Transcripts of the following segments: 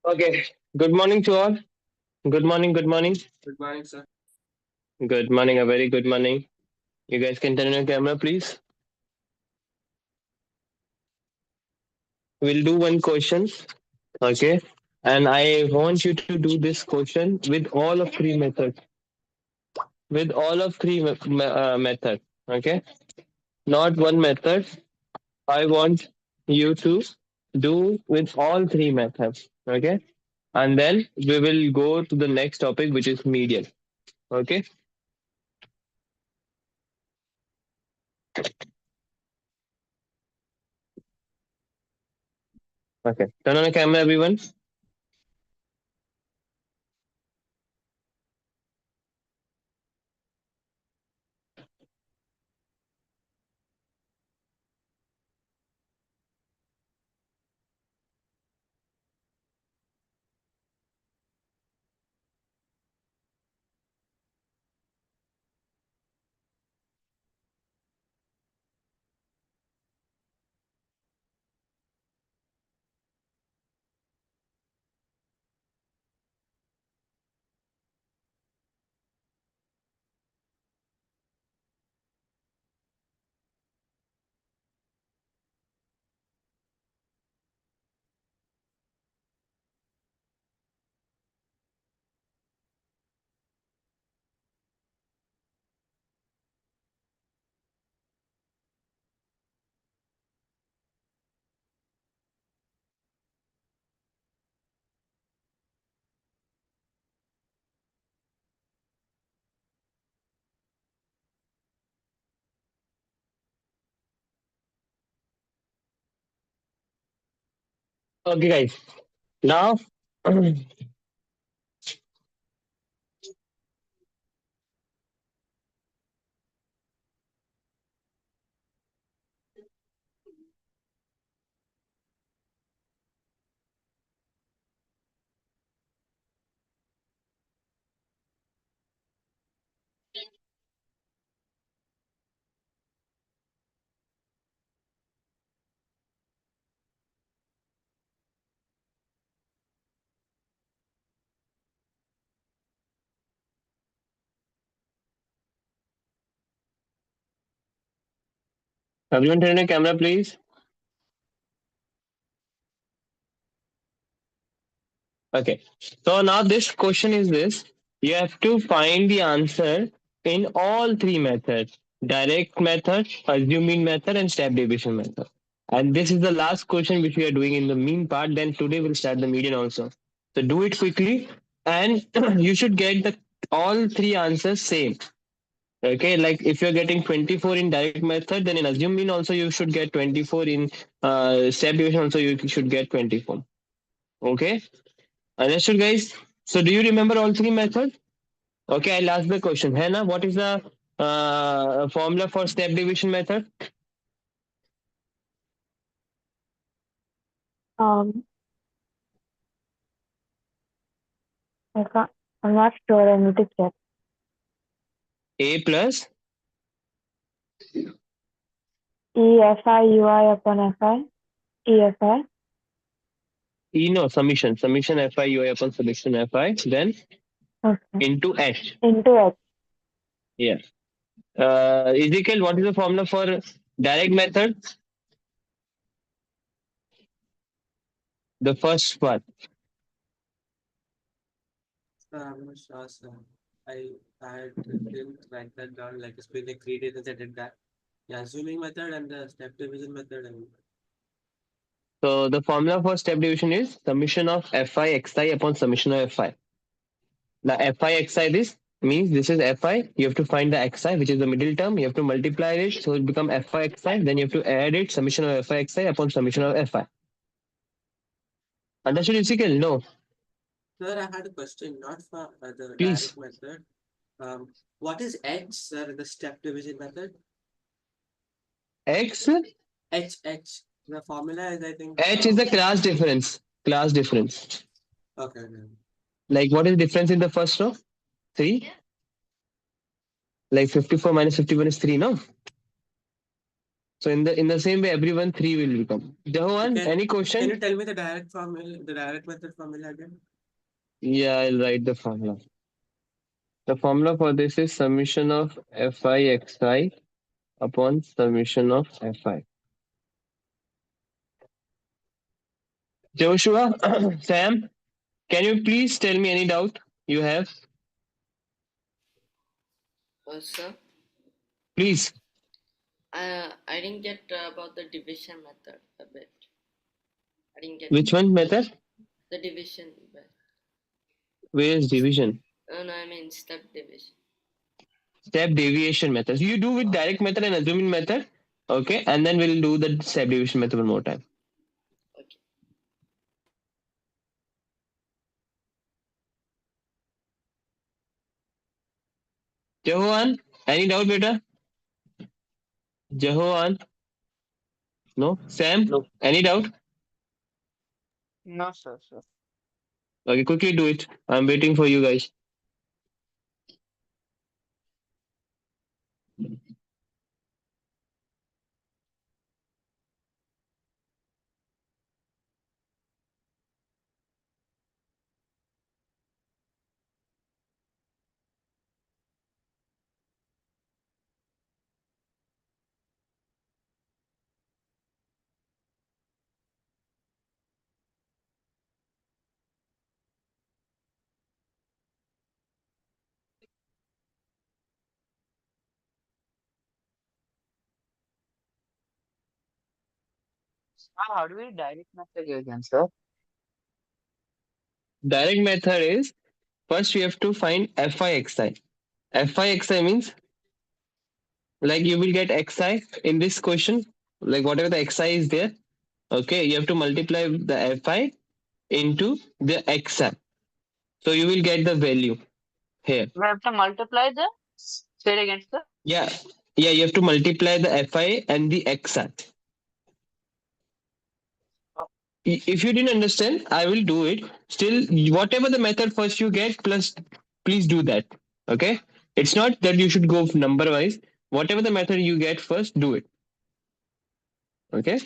Okay. Good morning to all. Good morning. Good morning. Good morning, sir. Good morning. A very good morning. You guys can turn on your camera, please. We'll do one question. Okay. And I want you to do this question with all of three methods. With all of three methods. Okay. Not one method. I want you to do with all three methods. Okay. And then we will go to the next topic, which is median. Okay. Okay. Turn on the camera, everyone. Okay, guys. Now, everyone turn on your camera, please. Okay. So now this question is this. You have to find the answer in all three methods. Direct method, assuming method, and step deviation method. And this is the last question which we are doing in the mean part. Then today we'll start the median also. So do it quickly and you should get the all three answers same. Okay, like if you're getting 24 in direct method, then in assume mean also you should get 24 in step deviation also you should get 24. Okay, understood, guys? So do you remember all three methods? Okay, I'll ask the question. Hannah, what is the formula for step deviation method? Um, I can't, I'm not sure. I need to check. A plus EFI UI upon FI. EFI E, no, summation Fi UI upon summation Fi, then okay. into H. Into H. Yeah. Ezekiel, what is the formula for direct method? The first one. I'm not sure, sir. I didn't write that down. Like it's been like 3 days since I did that. Yeah, zooming method and the step division method. So the formula for step division is summation of Fi xi upon summation of Fi. The Fi xi this means this is Fi. You have to find the xi, which is the middle term. You have to multiply it, so it become Fi xi. Then you have to add it summation of Fi xi upon summation of Fi. Understood, Ezekiel? No. Sir, I had a question, not for the Please. direct method. What is H, sir, in the step division method? X H. The formula is, I think. H is the class difference. Class difference. Okay. Okay. Like what is difference in the first row? 3. Like 54 minus 51 is 3, no? So in the same way, everyone 3 will become. Jahan, Can any can question? you tell me the direct formula, the direct method formula again? Yeah, I'll write the formula. The formula for this is summation of fi xi upon summation of fi. Joshua, Sam, can you please tell me any doubt you have? Sir, Please. I didn't get about the division method a bit. I didn't get Which one method? the division bit. Where is division? No, I mean step division. Step deviation method. You do with direct method and assuming method. Okay, and then we'll do the step deviation method one more time. Okay. Jahan, any doubt, beta? Jahan? No? Sam? No. Any doubt? No, sir. Okay, quickly do it. I'm waiting for you guys. How do we direct method again, sir? Direct method is first we have to find fi xi. Fi xi means like you will get xi in this question, like whatever the xi is there. Okay, you have to multiply the fi into the xi. So you will get the value here. We have to multiply the say it again, sir. Yeah, yeah, you have to multiply the fi and the xi. If you didn't understand, I will do it. Still, whatever the method first you get, plus please do that. Okay? It's not that you should go number wise. Whatever the method you get first, do it. Okay?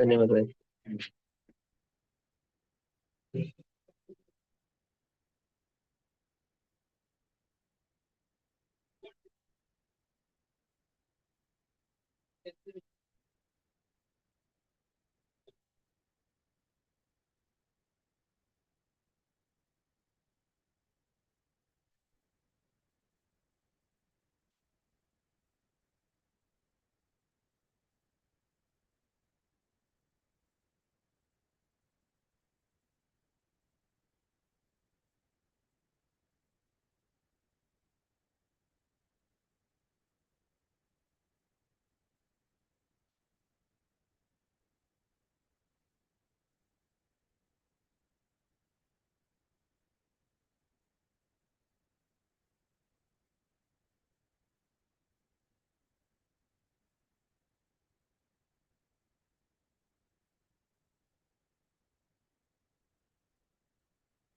धन्यवाद भाई.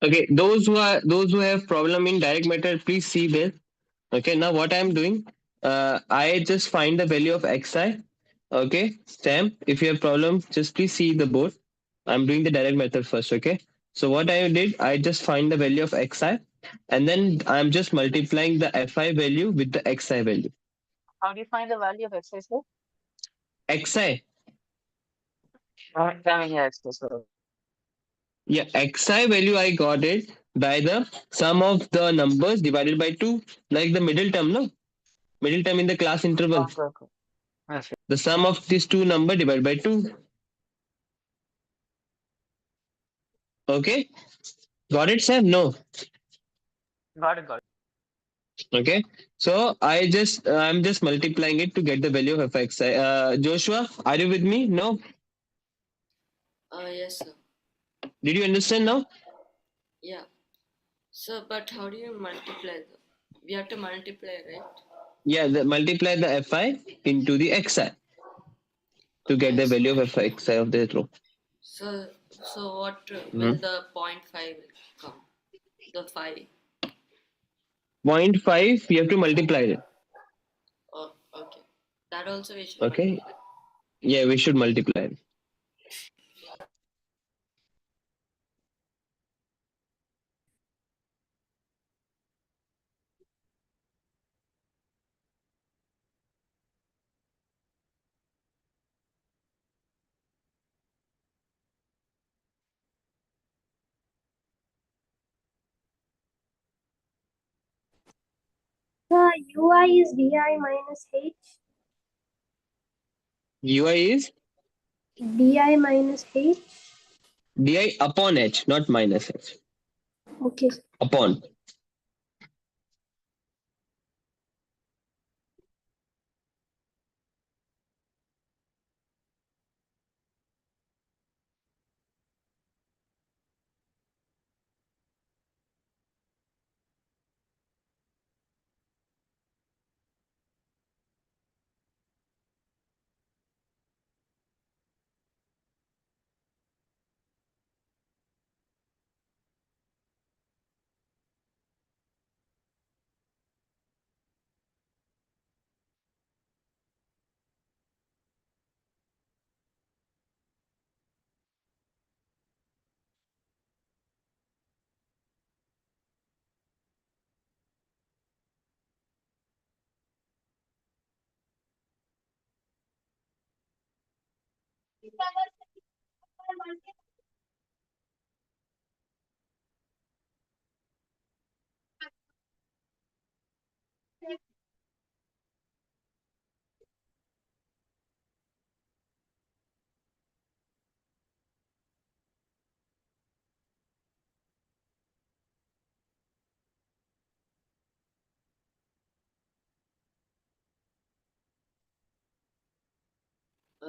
Okay, those who have problem in direct method, please see this. Okay, now what I'm doing, I just find the value of xi. Okay, Sam, if you have problem, just please see the board. I'm doing the direct method first. Okay, so what I did, I just find the value of xi, and then I'm just multiplying the fi value with the xi value. How do you find the value of xi, sir? Xi, Coming here, sir. yeah, xi value I got it by the sum of the numbers divided by 2, like the middle term, no? Middle term in the class interval. Okay, okay. Yes, yes. The sum of these two number divided by 2. Okay? Got it, sir? No. Got it, got it. Okay. So I'm just multiplying it to get the value of fx. Joshua, are you with me? No. Yes, sir. Did you understand now? Yeah. So, but how do you multiply the? We have to multiply, right? Yeah, multiply the fi into the xi to get Okay. the value of fxi of the row. So what will Mhm. the 0.5 will come? The 5. 0.5, you have to multiply it. Oh, okay. That also we should Okay. multiply. Yeah, we should multiply it. The UI is DI minus H. Ui is DI minus H. di upon h, not minus h. Okay. Upon.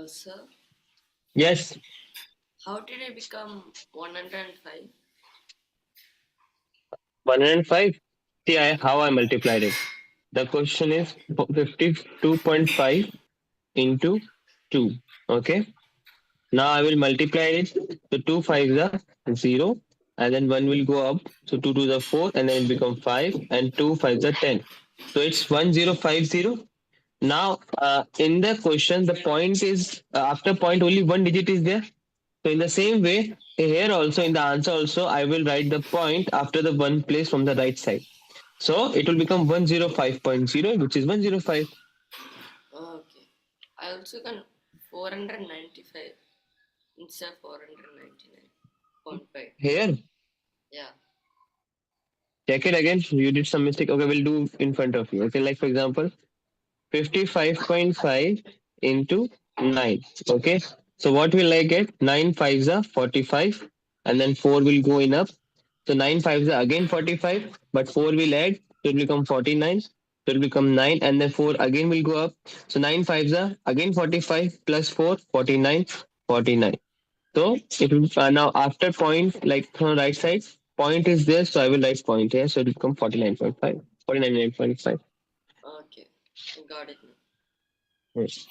Sir, Yes. how did it become 105? 105. See how I multiplied it. The question is 52.5 into 2. Okay. Now I will multiply it. So 2 5s are 0, and then 1 will go up. So 2 2s are 4, and then it becomes 5, and 2 5s are 10. So it's 1050. Now, in the question, the point is after point only one digit is there. So in the same way, here also in the answer also, I will write the point after the one place from the right side. So it will become 105.0, which is 105. Okay. I also can 495 instead of 499.5. Here, Yeah. check it again. You did some mistake. Okay, we'll do in front of you. Okay, like for example, 55.5 into 9. Okay. So what will I get? 9 5s are 45, and then 4 will go in up. So 9 5s are again 45, but 4 will add. So it will become 49. So it will become 9, and then 4 again will go up. So 9 5s are again 45 plus 4, 49, 49. So it will now after point, like from right side, point is there. So I will write point here. So it will become 49.5, 49.5. Okay. Got it now. Yes.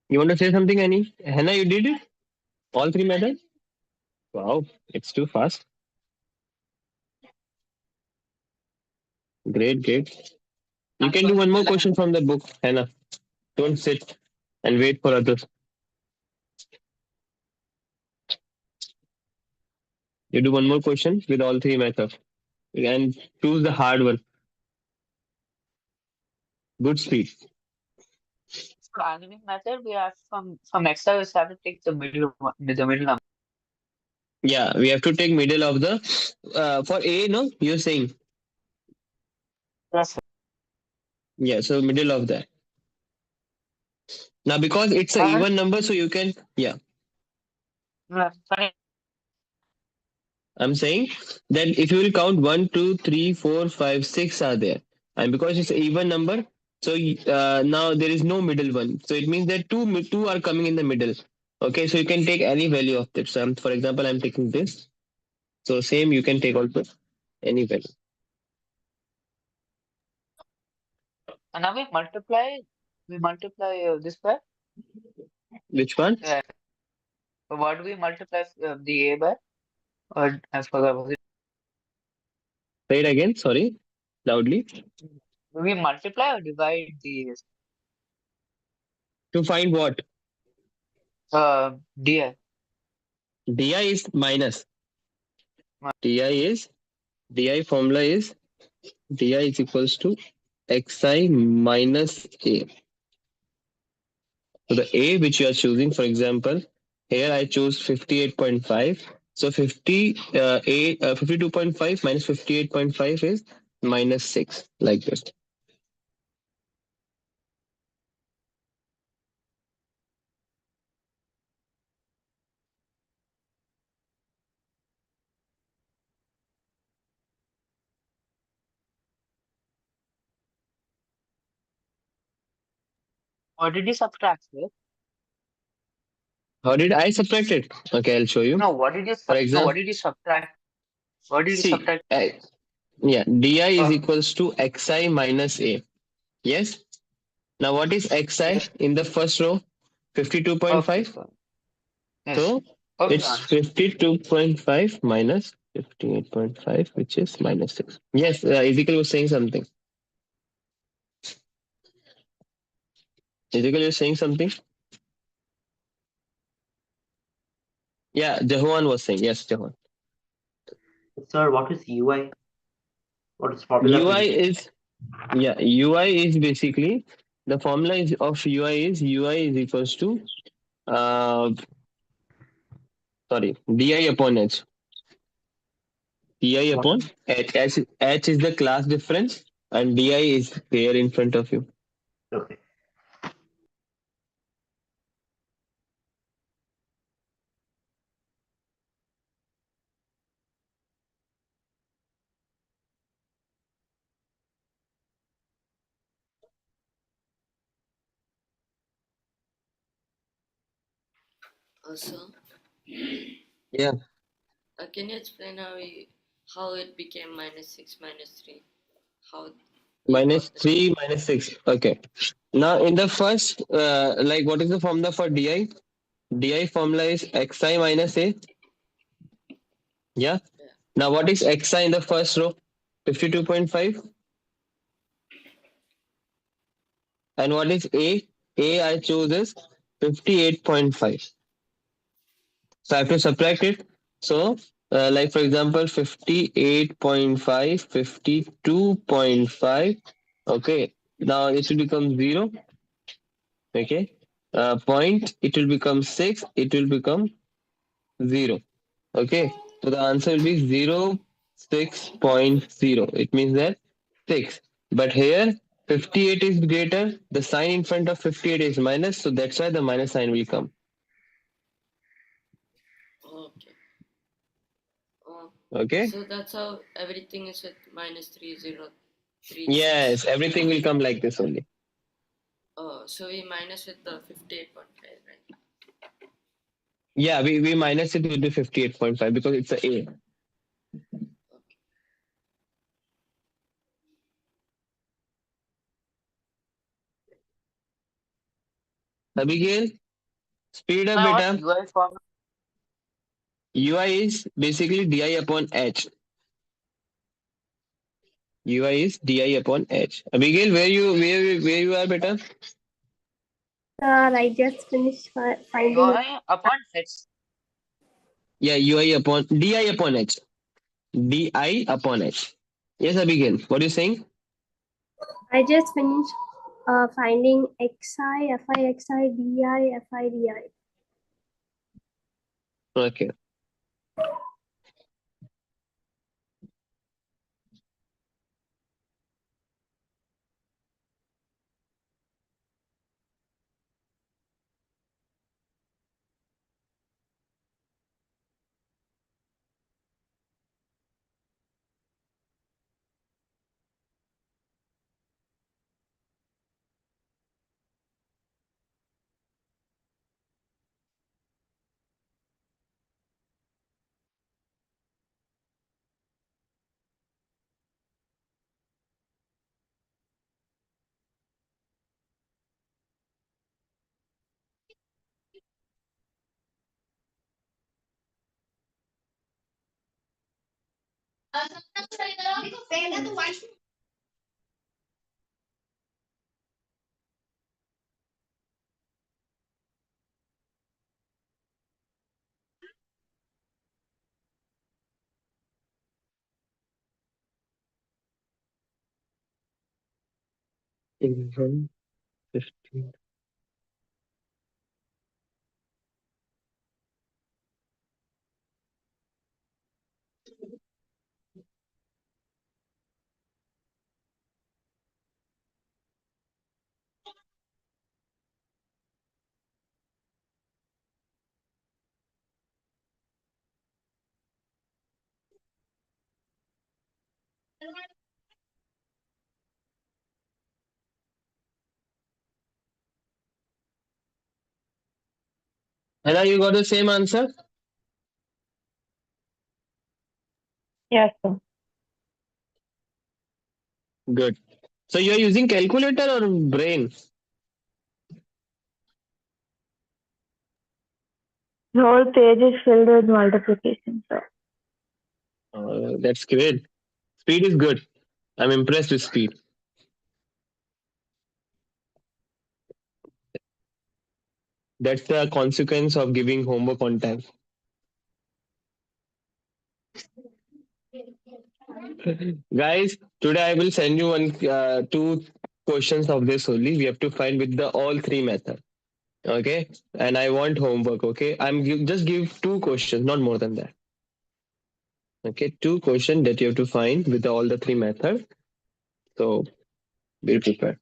You want to say something, Annie? Hannah, you did it? All three methods? Wow, it's too fast. Great, great. You can do one more question from the book, Hannah. Don't sit and wait for others. You do one more question with all three methods and choose the hard one. Good speed. For assuming method, we have from extra we have to take the middle one, the middle number. Yeah, we have to take middle of the for A. No, you're saying Yes, sir. yeah. So middle of that. Now because it's a And even number, so you can yeah. sorry, I'm saying that if you will count 1, 2, 3, 4, 5, 6 are there, and because it's an even number, so now there is no middle one. So it means that two are coming in the middle. Okay, so you can take any value of it. So for example, I'm taking this. So same you can take also any value. and now we multiply this by Which one? what do we multiply the A by? Or I forgot. Was it Say it again. Sorry, loudly. do we multiply or divide the To find what? DI? Di is minus. Di is Di formula is Di is equals to xi minus a. So the A which you are choosing, for example, here I choose 58.5. So 52.5 minus 58.5 is minus 6, like this. What did you subtract here? How did I subtract it? Okay, I'll show you. No, what did you For no, what example, did you subtract? What did you see, subtract? yeah, Di is Uh, equals to xi minus a. Yes. Now what is xi yes. in the first row? Okay, 52.5. fine. Yes. So Okay, it's 52.5 minus 58.5, which is minus 6. Yes, Ezekiel was saying something. Ezekiel, you're saying something? Yeah, Jehoan was saying. Yes, Jehoan. Sir, what is UI? What is formula, UI please? is, yeah, UI is basically, the formula is of UI is equals to, sorry, Di upon H. Di What? upon H. H is the class difference and Di is there in front of you. Okay. Also, Yeah. can you explain how it became -6 -3? How you Minus got the 3, minus 6. Okay. Now in the first, like what is the formula for Di? Di formula is xi minus a. Yeah. Yeah. Now what is xi in the first row? 52.5. And what is a? A I chose is 58.5. So I have to subtract it. So like for example 58.5, 52.5. Okay. Now it will become 0. Okay. Point, it will become 6. It will become 0. Okay. So the answer will be 0, 6.0. It means that 6. But here 58 is greater. The sign in front of 58 is minus. So that's why the minus sign will come. Okay. Okay. So that's how everything is at -303. Yes, everything will come like this only. Oh, so we minus with the 58.5, right? Yeah, we minus it with the 58.5 because it's a A. Okay. Abigail, speed up now what beta. UI formula? UI is basically Di upon H. UI is Di upon H. Abigail, where you are beta? Sir, I just finished finding it. UI upon H. Yeah, ui upon di upon h. Di upon h. Yes, Abigail. What are you saying? I just finished finding xi, fi, xi, di, fi, di. Okay. Mhm. 15. Hannah, you got the same answer? Yes, sir. Good. So you're using calculator or brain? The whole page is filled with multiplication, sir. That's great. Speed is good. I'm impressed with speed. That's the consequence of giving homework on time. Guys, today I will send you two questions of this only. We have to find with the all three method. Okay, and I want homework. Okay, just give two questions, not more than that. Okay, two questions that you have to find with all the three method. So be prepared.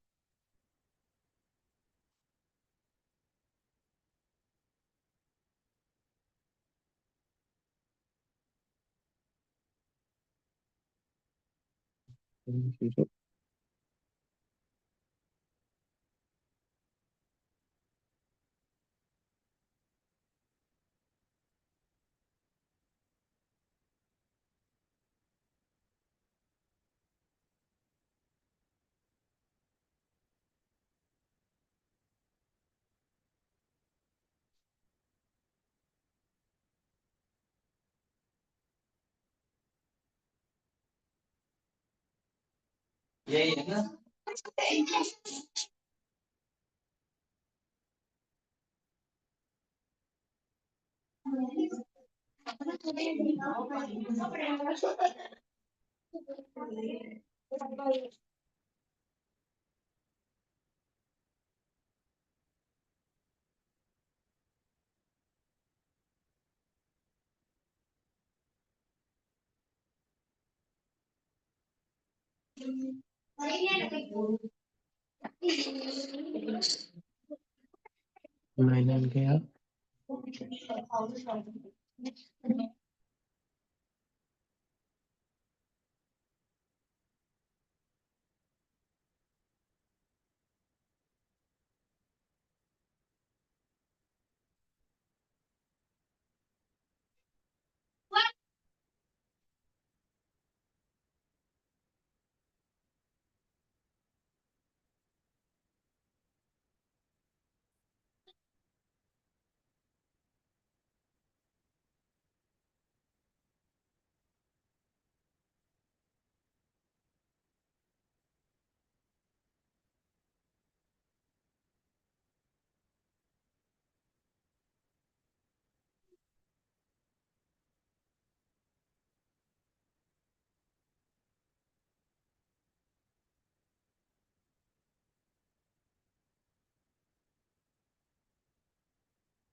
Nine गया.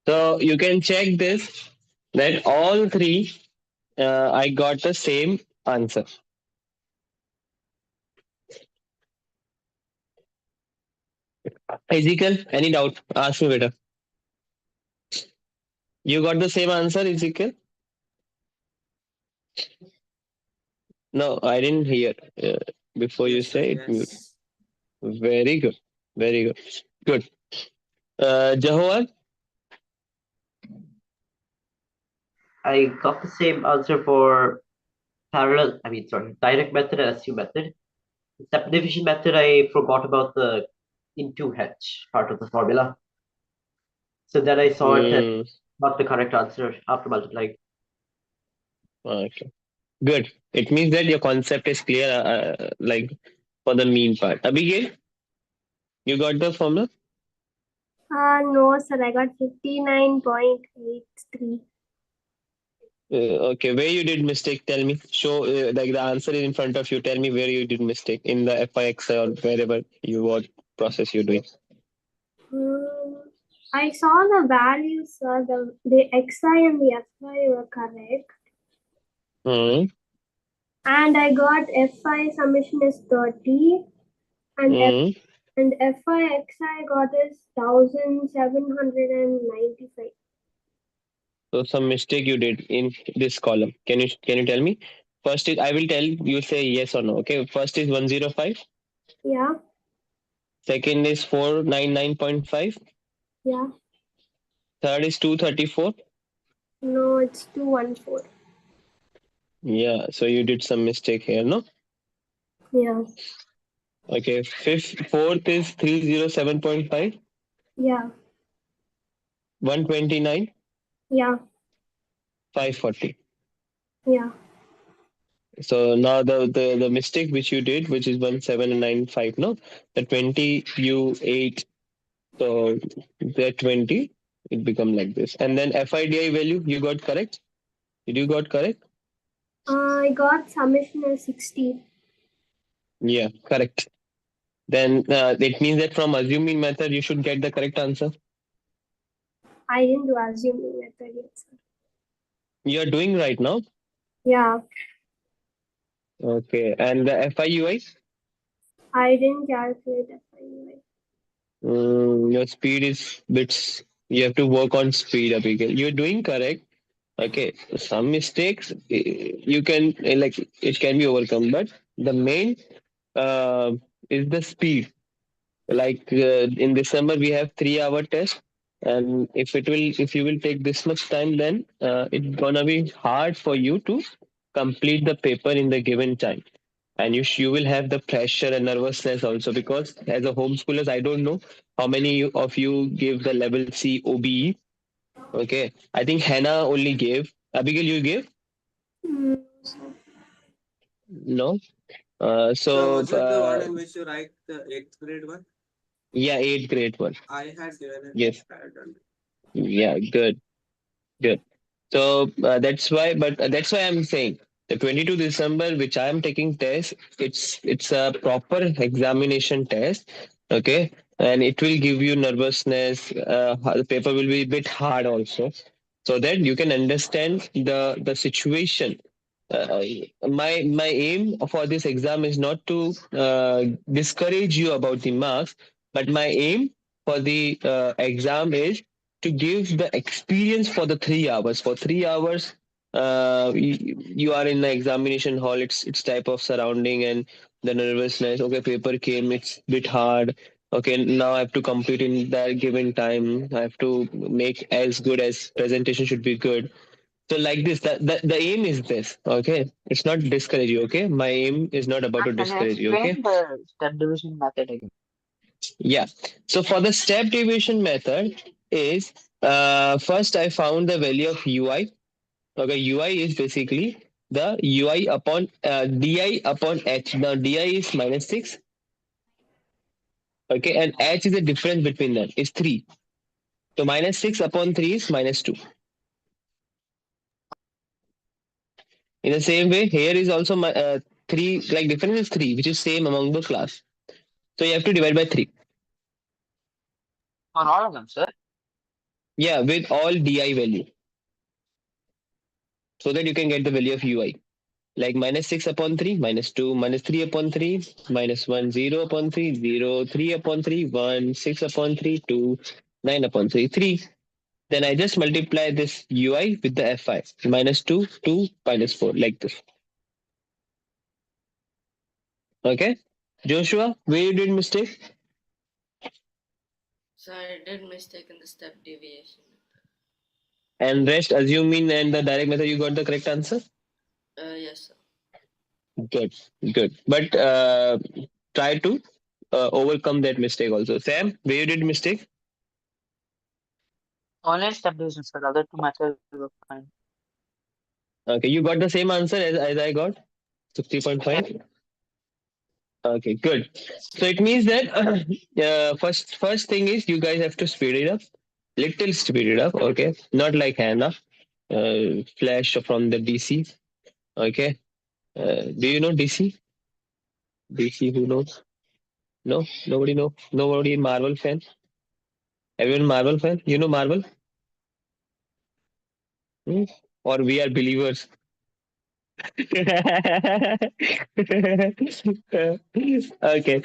So you can check this that all three I got the same answer. Ezekiel, any doubt? Ask me better. You got the same answer, Ezekiel? No, I didn't hear. Before you Yes, sir. say it, mute. Yes. Very good. Very good. Good. Jehovah? I got the same answer for direct method and SU method. The step division method, I forgot about the into hedge part of the formula. So then I saw it and got the correct answer after multiplying. Okay. Good. It means that your concept is clear, like for the mean part. Abigail, you got the formula? No, sir. I got 59.83. Okay, where you did mistake? Tell me. Show like the answer is in front of you. Tell me where you did mistake in the FIX or wherever you what process you're doing. I saw the values, sir. The XI and the FI were correct. Hmm. And I got FI summation is 30. And Hmm. and FI XI got is 1795. So some mistake you did in this column. Can you tell me? First is I will tell you say yes or no. Okay. First is 105. Yeah, Second is 499.5. yeah. Third is 234. No, it's 214. Yeah. So you did some mistake here, no? Yeah, Okay. Fourth is 307.5. yeah, 129. yeah, 540. yeah. So now the mistake which you did, which is 1795, no? The 20 you ate, so the 20, it become like this. And then FIDI value, you got correct? Did you got correct? I got summation is 60. Yeah, correct. Then it means that from assuming method, you should get the correct answer. I didn't do assuming method yet, sir. You are doing right now. Yeah, Okay. And the FIUI, I didn't calculate FI. your speed is bits. You have to work on speed, Abigail. You're doing correct. Okay, some mistakes you can like it can be overcome, but the main uh, is the speed. Like in December we have 3 hour test, and if you will take this much time, then it's gonna be hard for you to complete the paper in the given time, and you will have the pressure and nervousness also, because as a homeschoolers I don't know how many of you give the level C OBE. Okay, I think Hannah only gave. Abigail, you gave? So, No. So So was it the one in which you write the 8th grade one? yeah, eighth grade one. I had given it. Yes. I had done it. Yeah, good, good. So that's why I'm saying the 22 December, which I am taking test. It's a proper examination test. Okay, and it will give you nervousness. The paper will be a bit hard also, so that you can understand the situation. My aim for this exam is not to discourage you about the marks, but my aim for the exam is to give the experience for the 3 hours. For 3 hours, you are in the examination hall. It's type of surrounding and the nervousness. Okay, paper came. It's bit hard. Okay, now I have to complete in that given time. I have to make as good as presentation should be good. So like this, the aim is this. Okay, it's not discourage you. Okay, my aim is not about to Can you discourage you. Okay. explain the step division method again? Yeah. So for the step deviation method is first I found the value of UI. Okay, UI is basically the UI upon DI upon H. Now DI is -6. Okay, and H is the difference between them is 3. So -6 upon 3 is -2. In the same way, here is also 3, like difference is 3, which is same among the class. So you have to divide by 3. For all of them, sir. Yeah, with all di value, so that you can get the value of ui. Like minus 6 upon 3, minus 2, minus 3 upon 3, minus 1, 0 upon 3, 0, 3 upon 3, 1, 6 upon 3, 2, 9 upon 3, 3. Then I just multiply this ui with the fi. Minus 2, 2, minus 4, like this. Okay? Joshua, where you did mistake? So I did mistake in the step deviation. And rest, assuming and the direct method, you got the correct answer? Yes, sir. Good, good. But try to overcome that mistake also. Sam, where you did mistake? Only step division, sir. Other two methods were fine. Okay, you got the same answer as I got? 60.5? Okay, good. So it means that first thing is you guys have to speed it up, little speed it up. Okay, not like Hannah, flash from the DC. Okay, do you know DC? DC, who knows? No, nobody know. Nobody Marvel fan. Everyone Marvel fan. You know Marvel? Hmm? Or we are believers. Okay,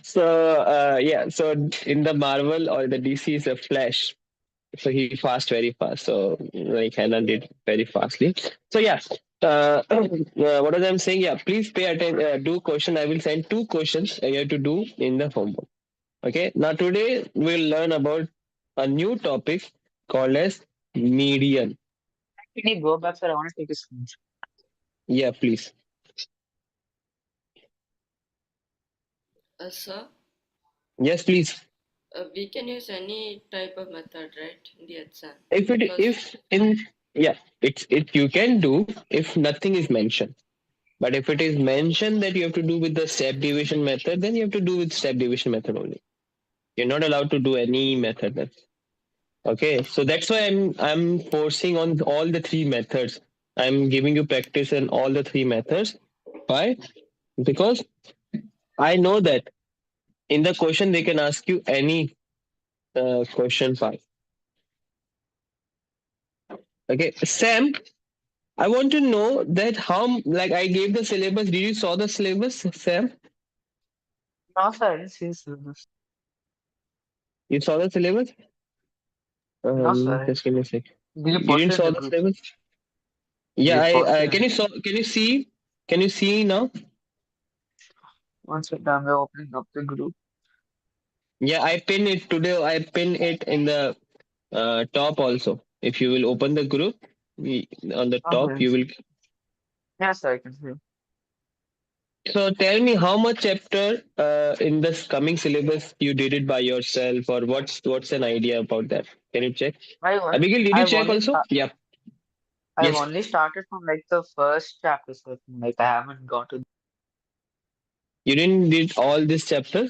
so yeah, so in the Marvel or the DC is a Flash, so he fast very fast. So like Hannah did very fastly. So yeah, what was I'm saying? Yeah, please pay attention. Do question. I will send two questions you have to do in the homework. Okay. Now today we'll learn about a new topic called as median. Can you go back, sir? I want to take a screenshot. Yeah, please. Sir, Yes, please. we can use any type of method, right, in the exam? If it Because if in yeah, it's it you can do if nothing is mentioned. But if it is mentioned that you have to do with the step deviation method, then you have to do with step deviation method only. You're not allowed to do any method then. Okay, so that's why I'm forcing on all the three methods. I'm giving you practice in all the three methods. Why? Because I know that in the question they can ask you any question five. Okay, Sam, I want to know that how like I gave the syllabus. Did you saw the syllabus, Sam? No, sir, I didn't see the syllabus. You saw the syllabus? No, sir. Just give me a sec. Did you You post didn't it in saw the the group? syllabus? Did Yeah, you post I it can in you saw can you see now? once we're done, we're opening up the group? Yeah, I pin it today. I pin it in the top also. If you will open the group, on the top Okay. you will. Yes, sir, I can see. So tell me how much chapter in this coming syllabus you did it by yourself, or what's an idea about that? Can you check? Abigail, did you I've check only also? start, Yeah. I've Yes. only started from like the first chapter, sir. Like I haven't gone to. You didn't did all this chapter.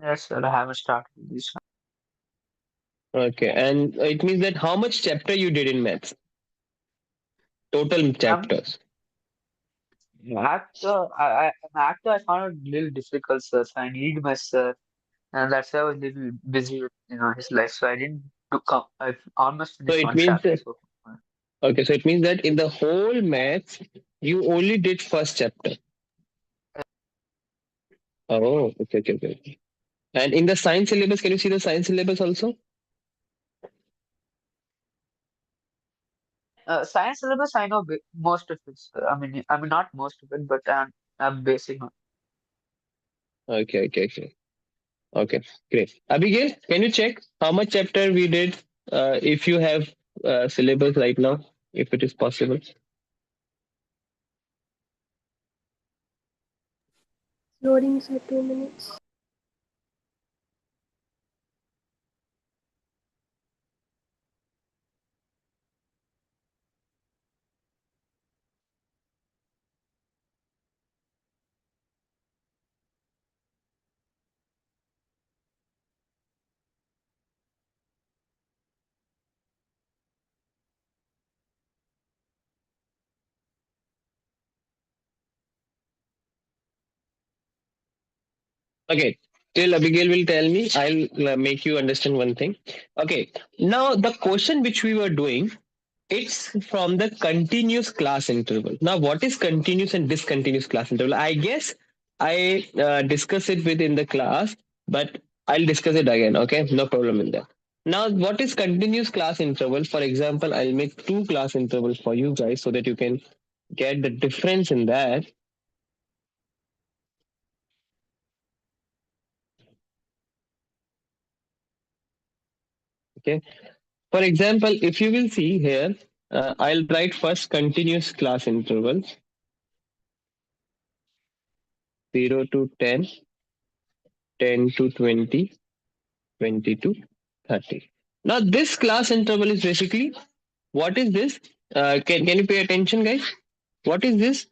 Yes, sir, I haven't started this. Okay, and it means that how much chapter you did in maths? Total Um, chapters. math, I found it a little difficult, sir. So I need my sir, and that's why I was a little busy with his life. So I didn't do come. I've almost So finished it one means chapter so far. okay, so it means that in the whole maths you only did first chapter. Oh, okay, okay, okay. And in the science syllabus, can you see the science syllabus also? Science syllabus, I know most of it. Sir. I mean not most of it, but I'm basic. Okay, okay, okay. Okay, great. Abigail, can you check how much chapter we did if you have syllabus right now, if it is possible? Loading, sir, 2 minutes. Okay. Till Abigail will tell me, I'll make you understand one thing. Okay. Now the question which we were doing, it's from the continuous class interval. Now, what is continuous and discontinuous class interval? I guess I discuss it within the class, but I'll discuss it again. Okay, no problem in that. Now, what is continuous class interval? For example, I'll make two class intervals for you guys so that you can get the difference in that. Okay. For example, if you will see here, I'll write first continuous class interval 0 to 10, 10 to 20, 20 to 30. Now, this class interval is basically, what is this? Can you pay attention, guys? What is this?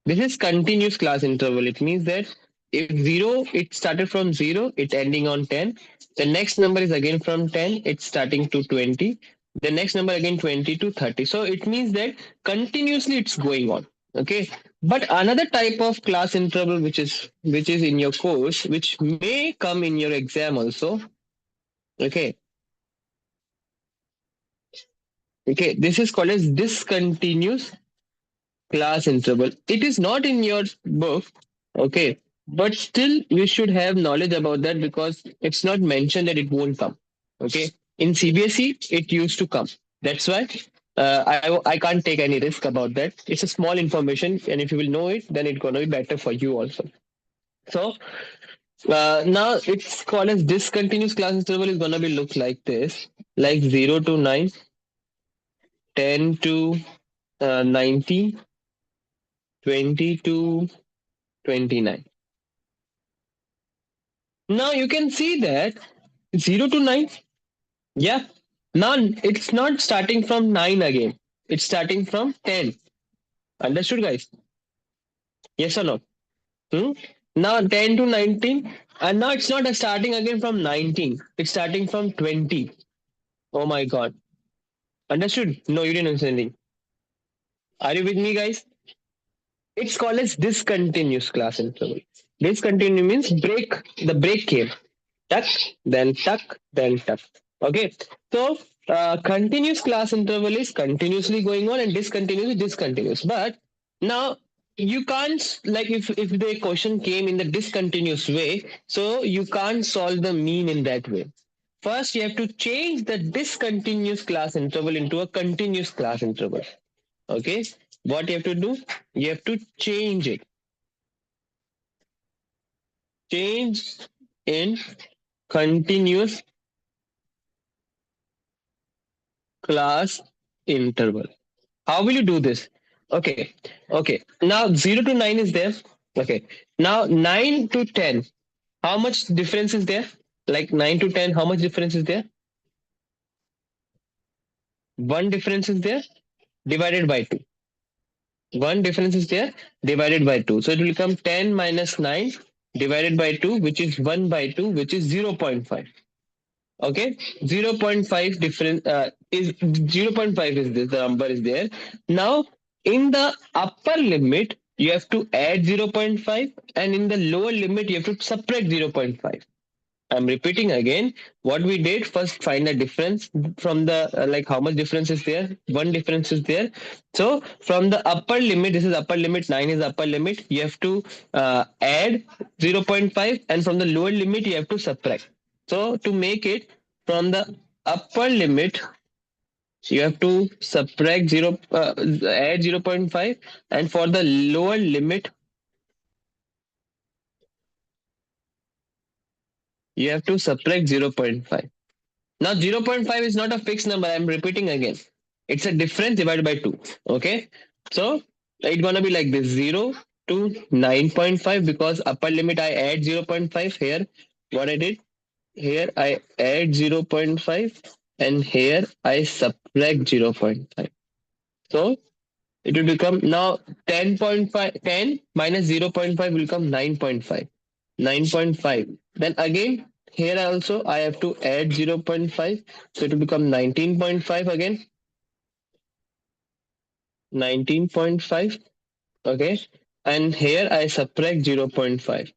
This is continuous class interval. It means that if 0, it started from 0, it's ending on 10. The next number is again from 10, it's starting to 20. The next number again 20 to 30. So it means that continuously it's going on. Okay. But another type of class interval which is in your course, which may come in your exam also. Okay. Okay. This is called as discontinuous class interval. It is not in your book, okay, but still you should have knowledge about that because it's not mentioned that it won't come. Okay, in CBSE it used to come. That's why I can't take any risk about that. It's a small information, and if you will know it, then it's gonna be better for you also. So now it's called as discontinuous class interval is gonna be look like this, like 0 to 9, 10 to 19, 20 to 29. Now you can see that 0 to 9, yeah. Now it's not starting from 9 again. It's starting from 10. Understood, guys? Yes or no? Hmm? Now 10 to 19. And now it's not starting again from 19. It's starting from 20. Oh my God. Understood? No, you didn't understand anything. Are you with me, guys? It's called as discontinuous class interval. Discontinuous means break. The break came. Tuck, then tuck, then tuck. Okay. So continuous class interval is continuously going on and discontinuous is discontinuous. But now you can't, like, if the question came in the discontinuous way, so you can't solve the mean in that way. First, you have to change the discontinuous class interval into a continuous class interval. Okay. What you have to do? You have to change it. Change in continuous class interval. How will you do this? Okay. Okay. Now 0 to 9 is there. Okay. Now 9 to 10. How much difference is there? Like 9 to 10, how much difference is there? One difference is there divided by 2. One difference is there divided by 2. So it will become 10 minus 9 divided by 2, which is 1 by 2, which is 0.5. Okay, 0.5 difference is 0.5 is this, the number is there. Now in the upper limit you have to add 0.5 and in the lower limit you have to subtract 0.5. I'm repeating again what we did. First find the difference from the like how much difference is there. One difference is there. So from the upper limit, this is upper limit, 9 is upper limit, you have to add 0.5 and from the lower limit you have to subtract. So to make it from the upper limit you have to subtract 0 add 0.5 and for the lower limit you have to subtract 0.5. Now 0.5 is not a fixed number. I'm repeating again. It's a difference divided by 2. Okay. So it's gonna be like this 0 to 9.5 because upper limit I add 0.5 here. What I did here I add 0.5 and here I subtract 0.5. So it will become now 10.5, 10 minus 0.5 will become 9.5. 9.5. Then again, here also I have to add 0.5. So it will become 19.5 again. 19.5. Okay. and here I subtract 0.5.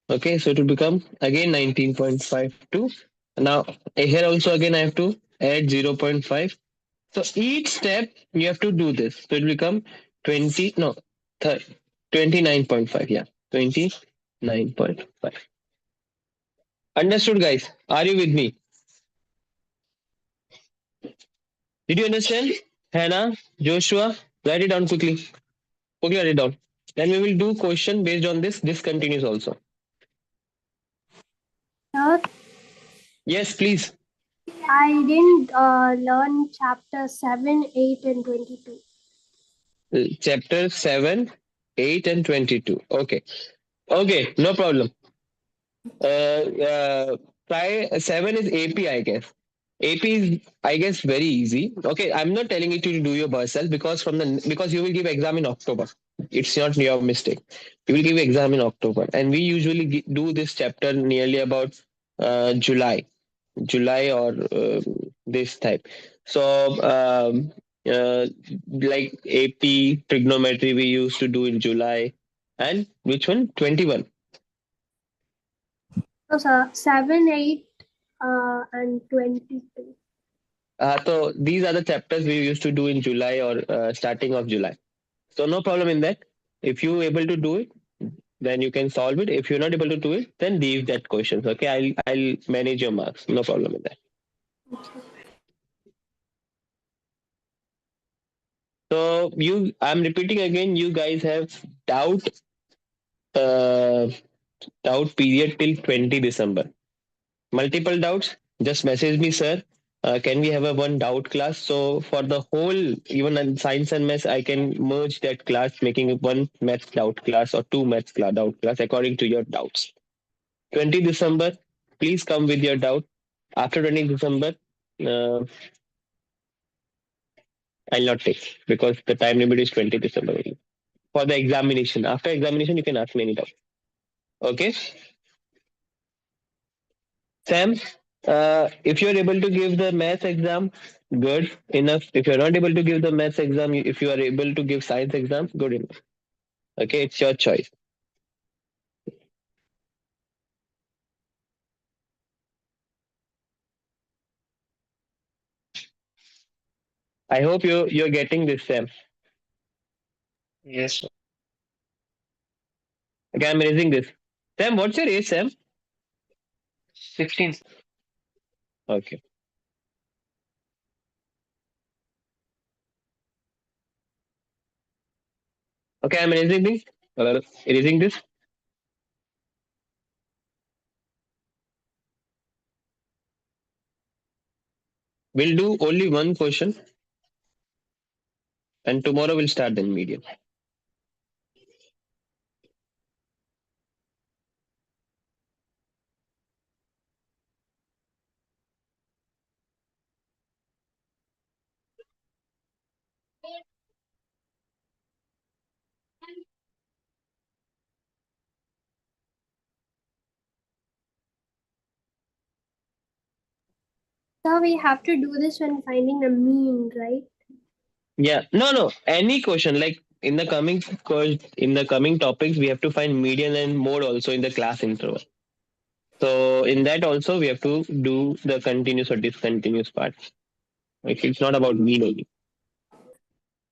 Okay, so it will become again 19.52. Now here also again I have to add 0.5. So each step you have to do this. So it will become 20, no, 29.5. Yeah, 29.5. Understood, guys? Are you with me? Did you understand? Hannah, Joshua, write it down quickly. Quickly write it down. Then we will do question based on this. This continues also. Sir, Yes, please. I didn't learn chapter 7, 8, and 22. Chapter 7, 8, and 22. Okay. Okay, no problem. Try 7 is AP, I guess. AP is, I guess, very easy. Okay, I'm not telling you to do your yourself because you will give exam in October. It's not your mistake. You will give exam in October, and we usually do this chapter nearly about July or this type. So, like AP trigonometry, we used to do in July, and which one? 21. So, sir, 7, 8, and 22. So these are the chapters we used to do in July or starting of July. So no problem in that. If you able to do it, then you can solve it. If you're not able to do it, then leave that questions. Okay, I'll manage your marks. No problem in that. So I'm repeating again. You guys have uh, doubt period till 20 December. Multiple doubts, just message me, sir. Can we have a one doubt class? So for the whole, even in science and maths, I can merge that class, making one maths doubt class or two maths doubt class according to your doubts. 20 December, please come with your doubt. After 20 December, uh, I'll not take because the time limit is 20 December only. For the examination, after examination, you can ask me any doubt. Okay, Sam, if you're able to give the maths exam, good enough. If you're not able to give the maths exam, if you are able to give science exam, good enough. Okay, it's your choice. I hope you're getting this, Sam. Yes, sir. Okay, I'm raising this. Sam, what's your age, Sam? 16. Okay. Okay, I'm erasing this. Erasing this. We'll do only one question, and tomorrow we'll start the medium. So, we have to do this when finding the mean, right? Yeah, no. Any question like in the coming topics, we have to find median and mode also in the class interval. So in that also we have to do the continuous or discontinuous part. Like it's not about mean only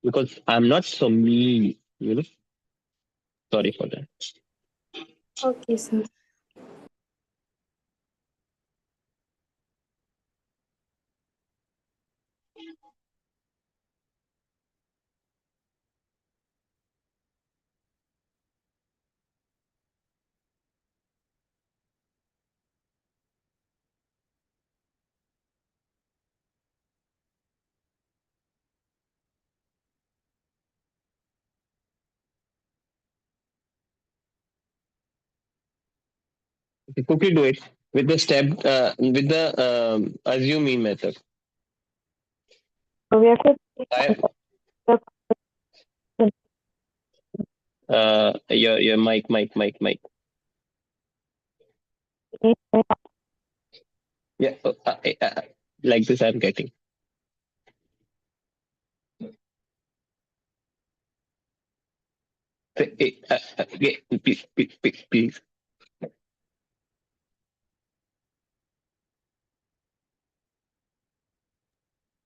because I'm not so mean. Sorry for that. Okay, sir. Okay, quickly do it with the step with the assume mean method. So we have to I, your mic. Yeah, like this I'm getting. Please.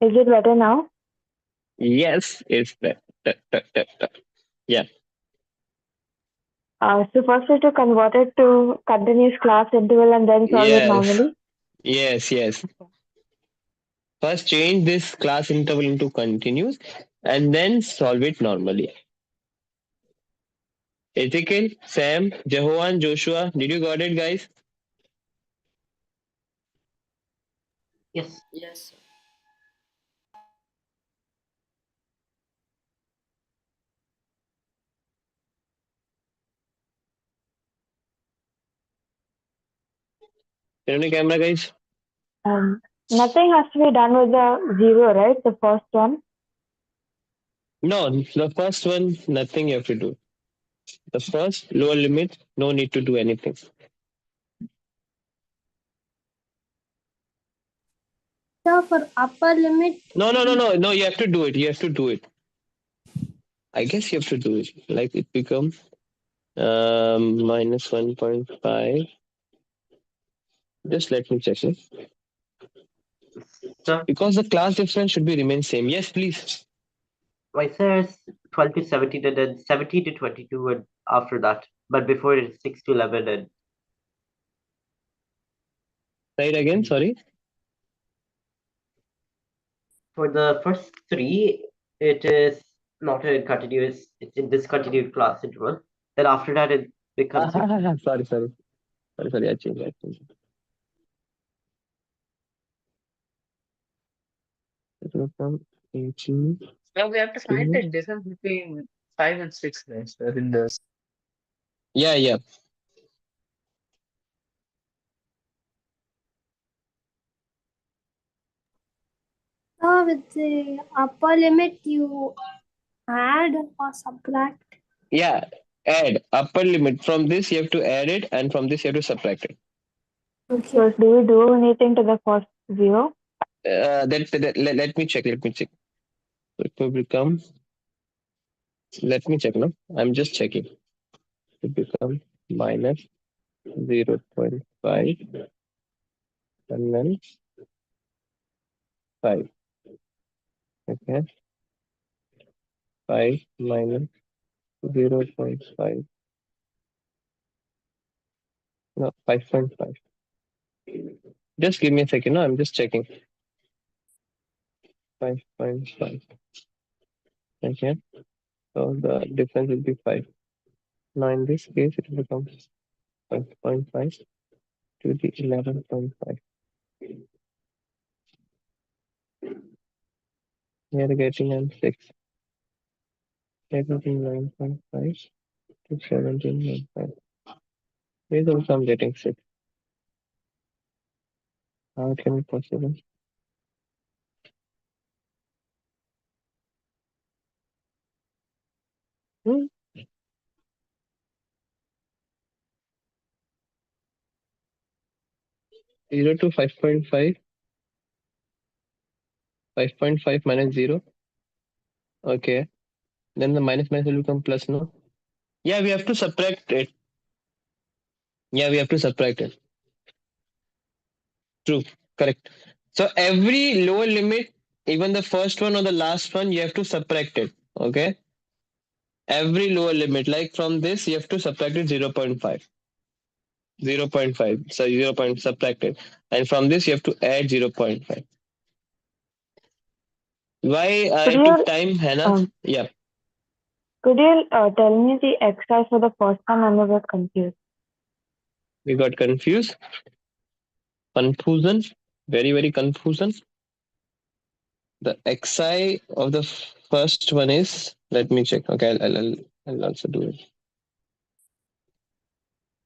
Is it better now? Yes, it's that. Yeah. So first is to convert it to continuous class interval and then solve it Yes. normally. Yes. First change this class interval into continuous and then solve it normally. Ezekiel, Sam, Jehoan, Joshua, did you got it, guys? Yes. Yes, sir. Turn on the camera, guys. Nothing has to be done with the zero, right? The first one. No, the first one, nothing you have to do. The first lower limit, no need to do anything. So for upper limit, No, you have to do it. You have to do it. I guess you have to do it. Like it becomes minus 1.5. Just let me check it. So Because the class difference should be remain same. Yes, please. my says 12 to 17 and then 17 to 22 and after that. But before it's 6 to 11 and Say it again. Sorry. for the first three, it is not a continuous, it's in discontinued class interval. Then after that, it becomes Sorry. I changed. It will come 18. Now we have to find the difference between 5 and 6, right? So in this. Yeah. so with the upper limit, you add or subtract. Yeah. Add upper limit. From this, you have to add it, and from this, you have to subtract it. Okay. So do we do anything to the first zero? Let me check. So it will become. Let me check. No, I'm just checking. It become minus 0.5 and then 5. Okay. 5 minus 0.5. No, 5.5. Just give me a second. No, I'm just checking. 5.5. Okay. So the difference will be 5. Now in this case, it becomes 5.5 to the 11.5. We are getting an 6. We are getting 9.5 to 17.5. Here's also I'm getting 6. How can it possible? Hmm. 0 to 5.5. 5.5 minus 0. Okay. Then the minus will become plus, no? Yeah, we have to subtract it. Yeah, we have to subtract it. True. Correct. So every lower limit, even the first one or the last one, you have to subtract it. Okay. Every lower limit, like from this, you have to subtract it 0.5. 0.5. So 0. Subtract it. And from this, you have to add 0.5. Why I Could you took time, Hannah? Yeah. could you tell me the exercise for the first one? I'm a bit confused. We got confused. Confusion. Very confusion. The xi of the first one is, let me check. Okay, I'll also do it.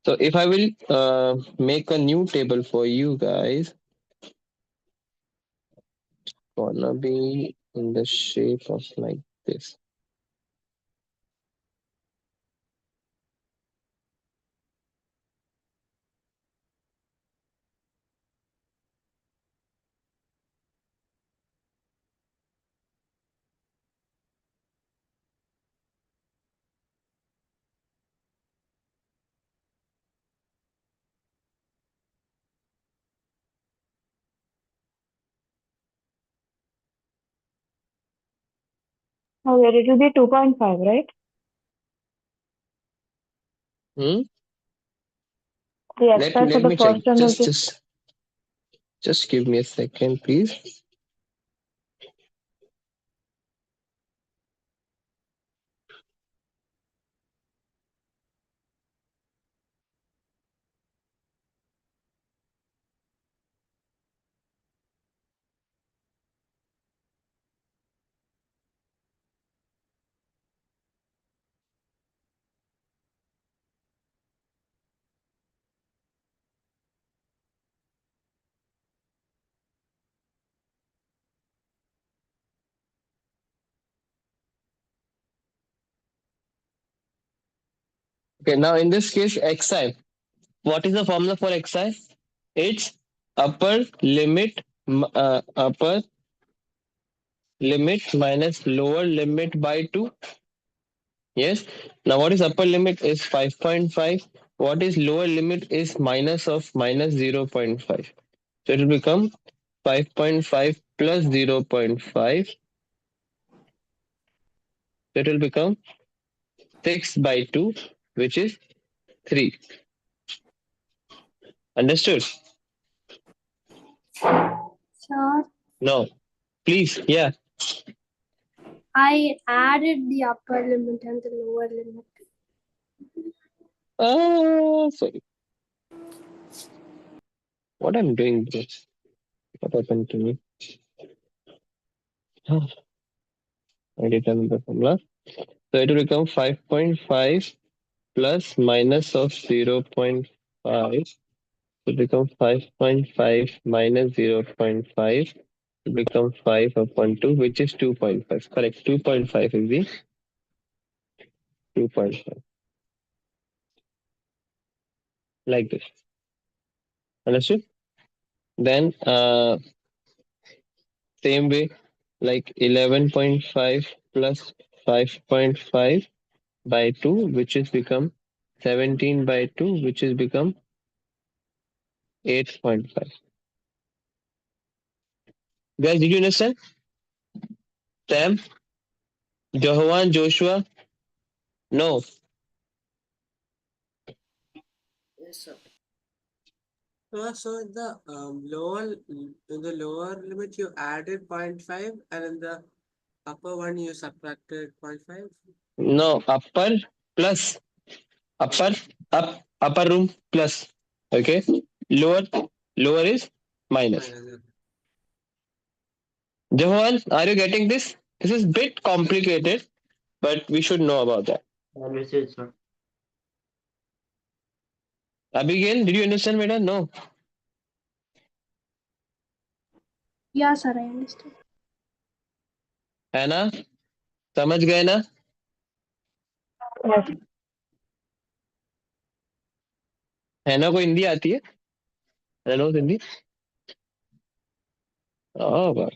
So if I will make a new table for you guys, gonna be in the shape of like this. Okay, it will be 2.5, right? Hmm? The Let exercise for let the me check. first one will be Just give me a second, please. Okay, now in this case, xi. What is the formula for xi? It's upper limit minus lower limit by 2. Yes. Now what is upper limit is 5.5. What is lower limit is minus of minus 0.5. So it will become 5.5 plus 0.5. So it will become 6 by 2, which is 3. Understood? Sir, No. Please, yeah. I added the upper limit and the lower limit. Sorry. What I'm doing this? What happened to me? I did another formula. So it will become 5.5 plus minus of 0.5. It becomes 5.5 minus 0.5. It becomes 5 upon 2, which is 2.5. Correct. 2.5 is the 2.5. Like this. Understood? Then same way, like 11.5 plus 5.5 by 2, which is become 17 by 2, which is become 8.5. Guys, did you understand? Sam, Johan, Joshua? No. Yes, sir. So in the lower limit you added 0.5 and in the upper one you subtracted 0.5. No. Upper plus upper upper room plus. Okay. Lower lower is minus. Minus. Johan, are you getting this? This is bit complicated, but we should know about that. Understood, sir. Abigail, did you understand, Meda? No. Yeah, sir, I understand. Anna, समझ गए ना? yes. हैना को हिंदी आती है? Hello, Hindi? Oh, wow.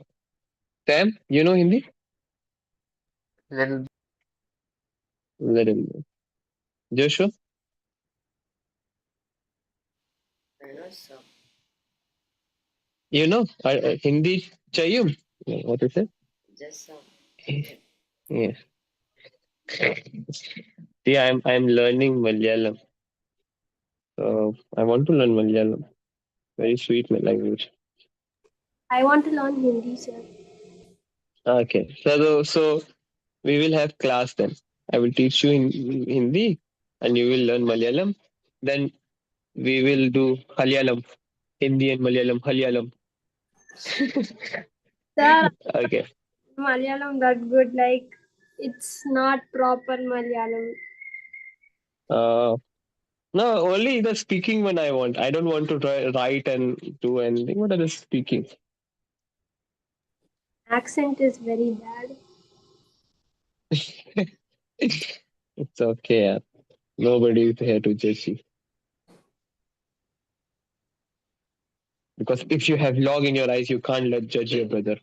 Sam, you know Hindi? Little Little bit. Joshua, Yes, sir. you know Hindi चाहिए? What is it? Just some. Yes. See, I'm learning Malayalam. So I want to learn Malayalam. Very sweet language. I want to learn Hindi, sir. Okay. So we will have class then. I will teach you in Hindi and you will learn Malayalam. Then we will do Halyalam. Hindi and Malayalam. Halyalam. Sir, Okay. Malayalam that good, like it's not proper Malayalam. No, only the speaking one I want. I don't want to write and do anything. What are the speaking? Accent is very bad. It's okay. Yeah. Nobody is here to judge you. Because if you have log in your eyes, you can't judge your brother.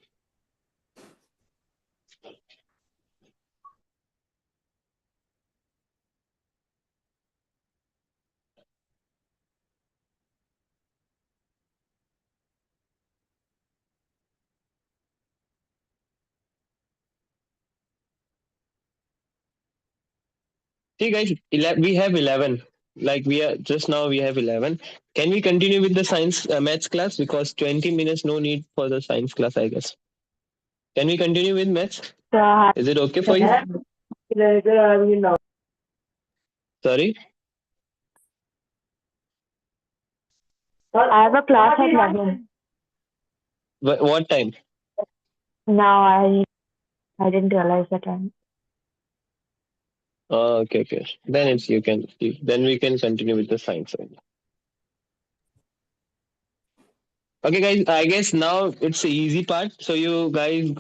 See, guys, we have 11. Like we are just now, we have 11. Can we continue with the science maths class? Because 20 minutes, no need for the science class, I guess. Can we continue with maths? So, Is it okay for you? Sorry? I have a class at 11. What time? Now I didn't realize the time. Oh, okay. Then it's then we can continue with the science. Okay, guys. I guess now it's the easy part. So you guys,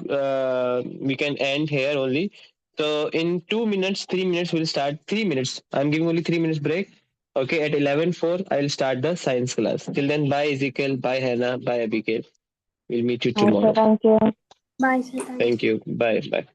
we can end here only. So in 2 minutes, 3 minutes, we'll start. 3 minutes. I'm giving only 3 minutes break. Okay, at 11:04, I'll start the science class. Till then, bye Ezekiel, bye Hannah, bye Abigail. We'll meet you Okay, tomorrow. thank you. Bye, sir. Thank you. Bye.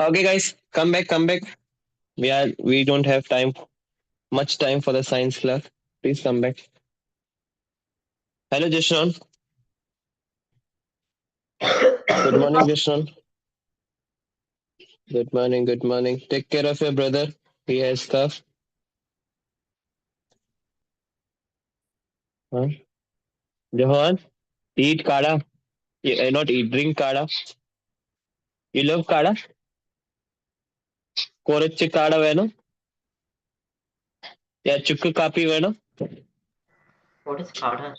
Okay, guys, come back. We don't have much time for the science class. Please come back. Hello, Jashron. Good morning, Jashron. Good morning. Take care of your brother. He has stuff. Huh? Johan, eat kada. Not eat, drink kada. You love kada? Korachi kada veno? Yeah, chukku kapi veno? What is Kada?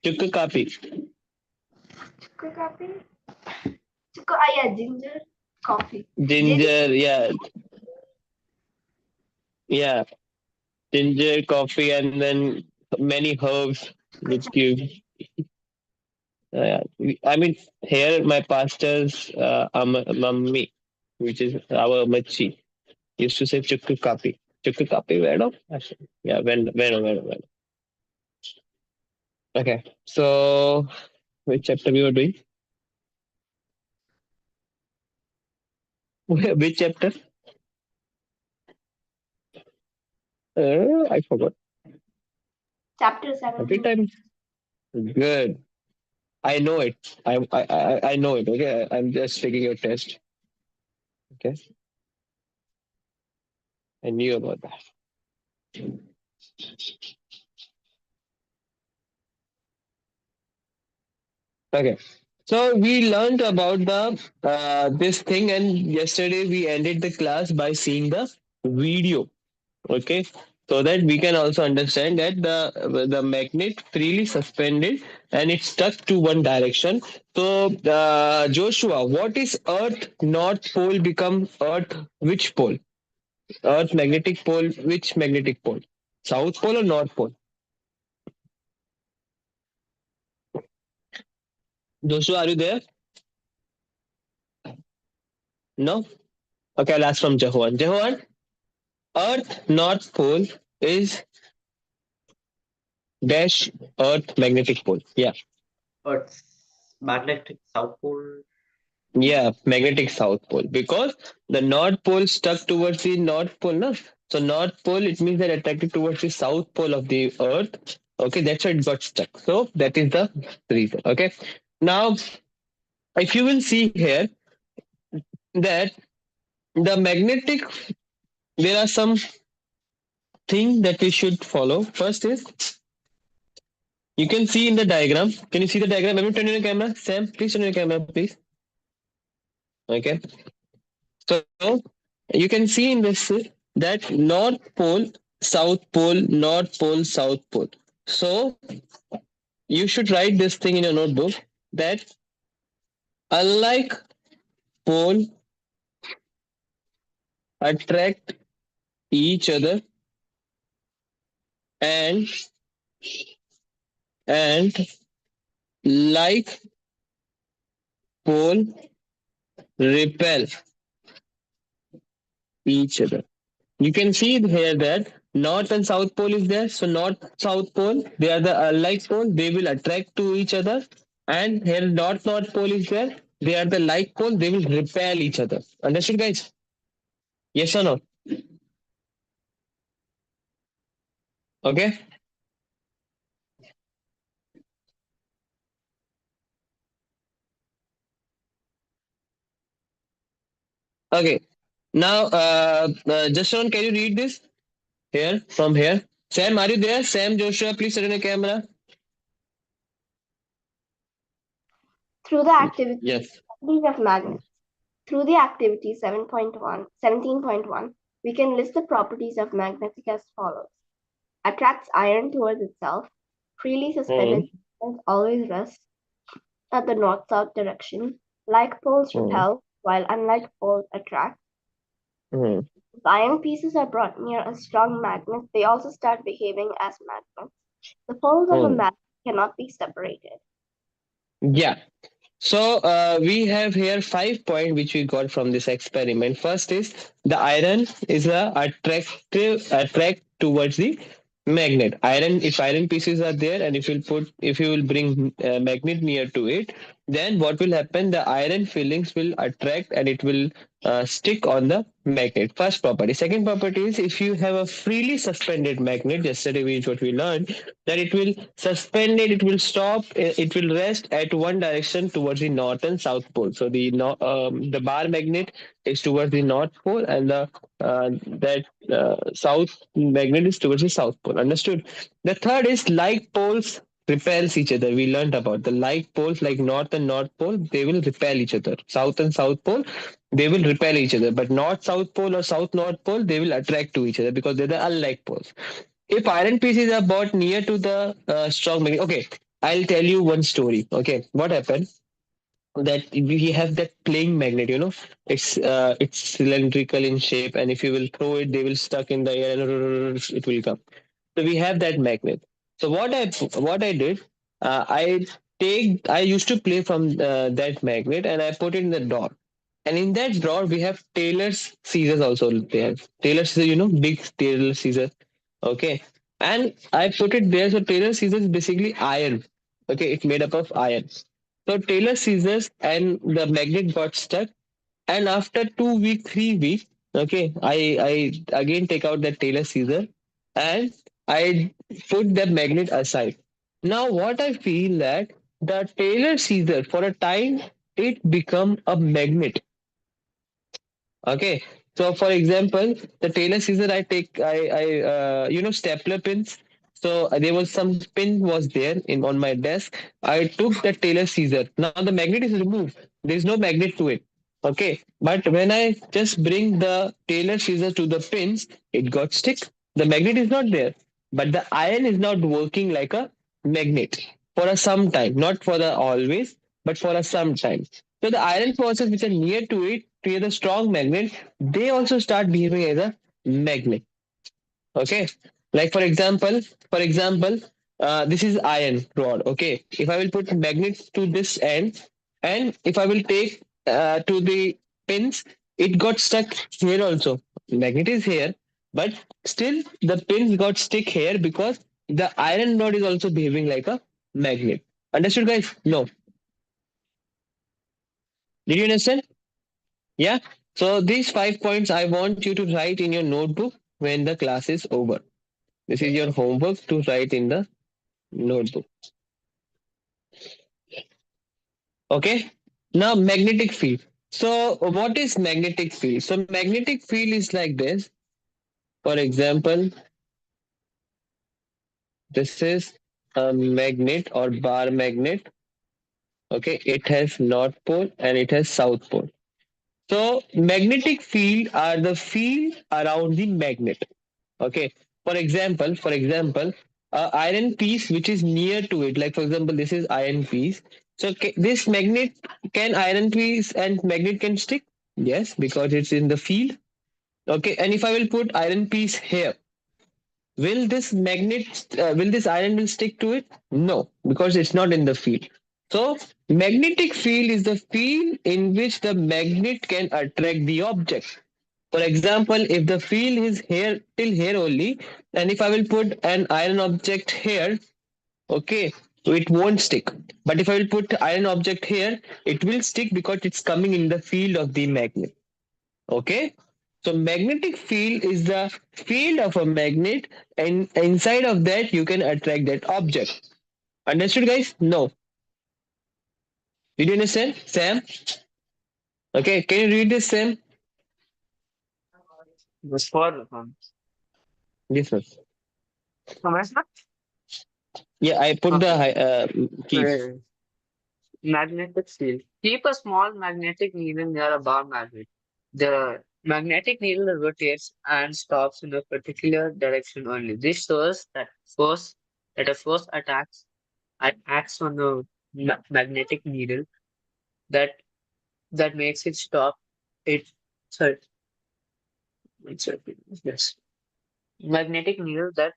Chukku kapi. Chukka coffee? Yeah, ginger coffee. Ginger, yeah. Ginger, coffee, and then many herbs which give. I mean, here my pastor's mummy, which is our machi, used to say chukku kapi. Chukku kapi, vero? Yeah, when. Okay, so which chapter we were doing? Which chapter? I forgot. Chapter Every 17. time. Good. I know it. I know it. Okay, I'm just taking your test. Okay, I knew about that. Okay, so we learned about the this thing, and yesterday we ended the class by seeing the video. Okay, so that we can also understand that the magnet freely suspended and it's stuck to one direction. So Joshua, what is Earth North Pole become Earth which pole? Earth magnetic pole, which magnetic pole? South pole or North pole? Joshua, are you there? No? Okay, I'll ask from Jehoan. Jehoan, Earth North Pole is dash Earth magnetic pole. Yeah. Earth's magnetic south pole. Yeah, magnetic South Pole. Because the North Pole stuck towards the North Pole, no? So North Pole, it means they're attracted towards the South Pole of the Earth. Okay, that's why it got stuck. So that is the reason. Okay. Now, if you will see here that the magnetic, there are some things that we should follow. First is you can see in the diagram. Can you see the diagram? Let me turn on your camera. Sam, please turn on your camera, please. Okay. So you can see in this that North Pole, South Pole, North Pole, South Pole. So you should write this thing in your notebook that unlike pole attract each other and and like pole repel each other. You can see here that North and South Pole is there. So North South Pole, they are the alike pole. They will attract to each other. And here North Pole is there. They are the like pole. They will repel each other. Understood, guys? Yes or no? Okay. Okay. Now, Justin, can you read this here from here? Sam, are you there? Sam, Joshua, please turn on your camera. Through the activity Yes. of magnets. Through the activity 17.1, we can list the properties of magnetic as follows. Attracts iron towards itself. Freely suspended magnets always rest at the north-south direction. Like poles repel, while unlike poles attract. If iron pieces are brought near a strong magnet, they also start behaving as magnets. The poles of a magnet cannot be separated. Yeah. So we have here 5 points which we got from this experiment. First is the iron is a attract towards the magnet. Iron, if iron pieces are there, and if you will bring magnet near to it, then what will happen? The iron fillings will attract and it will stick on the magnet. First property. Second property is if you have a freely suspended magnet. Yesterday what we learned that it will suspend it will stop, it will rest at one direction towards the north and south pole. So the bar magnet is towards the north pole and the that south magnet is towards the south pole. Understood? The third is like poles repels each other. We learned about the like poles, like north and north pole, they will repel each other. South and south pole, they will repel each other. But north south pole or south north pole, they will attract to each other because they're the unlike poles. If iron pieces are brought near to the strong magnet, okay, I'll tell you one story. Okay, what happened? That we have that playing magnet, it's cylindrical in shape, and if you will throw it, they will stuck in the air and it will come. So we have that magnet. So what I did, I I used to play from that magnet and I put it in the drawer. And in that drawer, we have Taylor's scissors also. They have Taylor scissors, big Taylor scissors. Okay. And I put it there. So Taylor scissors is basically iron. Okay. It's made up of iron. So Taylor scissors and the magnet got stuck. And after 2 weeks, 3 weeks, okay, I again take out that Taylor scissor and I put the magnet aside. Now what I feel that the Taylor scissor for a time it become a magnet. Okay. So for example, the Taylor scissor I take I stapler pins. So there was some pin was there in on my desk. I took the Taylor scissor. Now the magnet is removed. There is no magnet to it. Okay. But when I just bring the Taylor scissor to the pins, it got stick. The magnet is not there. But the iron is not working like a magnet for a some time, not for the always, but for a some time. So the iron forces which are near to it create a strong magnet. They also start behaving as a magnet. Okay, like for example, this is iron rod. Okay, if I will put magnets to this end, and if I will take to the pins, it got stuck here also. Magnet is here, but still the pins got stick here because the iron rod is also behaving like a magnet. Understood, guys? No. Did you understand? Yeah. So these 5 points I want you to write in your notebook when the class is over. This is your homework to write in the notebook. Okay. Now magnetic field. So what is magnetic field? So magnetic field is like this. For example, this is a magnet or bar magnet. Okay. It has north pole and it has south pole. So magnetic field are the field around the magnet. Okay. For example, iron piece which is near to it, like for example, this is iron piece. So this magnet can iron piece and magnet can stick? Yes, because it's in the field. Okay. And if I will put iron piece here, will this iron will stick to it? No, because it's not in the field. So magnetic field is the field in which the magnet can attract the object. For example, if the field is here till here only, and if I will put an iron object here, okay, so it won't stick. But if I will put iron object here, it will stick because it's coming in the field of the magnet. Okay. So magnetic field is the field of a magnet, and inside of that you can attract that object. Understood, guys? No. Did you understand, Sam? Okay. Can you read this, Sam? Just for This one. Ramesh, Yeah, I put the okay. keys. Magnetic field. Keep a small magnetic needle near a bar magnet. The magnetic needle rotates and stops in a particular direction only. This shows that a force acts on the magnetic needle that that makes it stop. It sorry, sorry, yes. Magnetic needle that